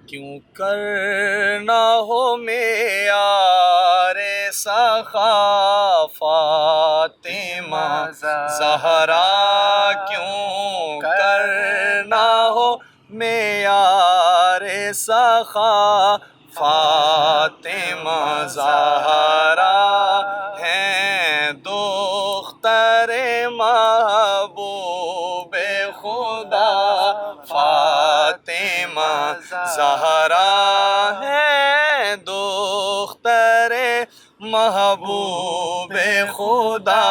کیوں کرنا ہو معیار سخا فاطمہ زہرا، کیوں کرنا ہو معیار سخا فاطمہ زہرا، ہیں دختر محبوب خدا فاطمہ زہرا، ہے دختر محبوب خدا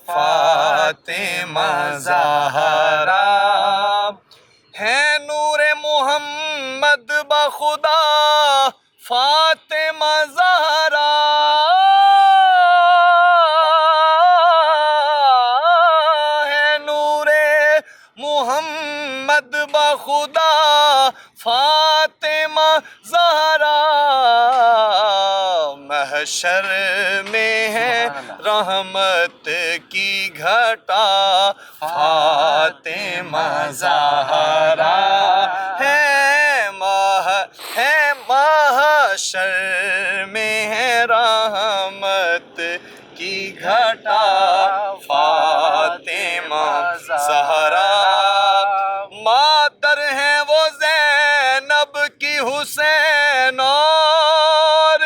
فاطمہ زہرا، ہے نور محمد بخدا فاطمہ زہرا، ہے نور محمد بخدا فاطمہ زہرا، محشر میں ہے رحمت کی گھٹا فاطمہ زہرا، ہے محشر میں ہے رحمت کی گھٹا فاطمہ زہرا، مادر ہے وہ زینب کی حسین اور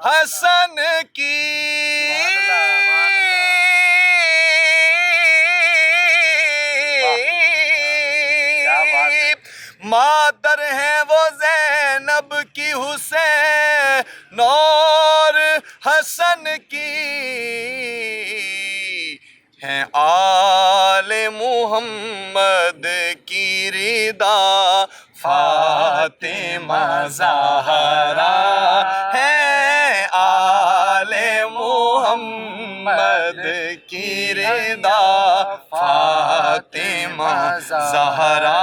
حسن کی، مادر ہے وہ زینب کی حسین اور حسن کی، ہیں آل محمد کی رضا فاطمہ زہرا، ہے آل محمد کی رضا فاطمہ زہرا،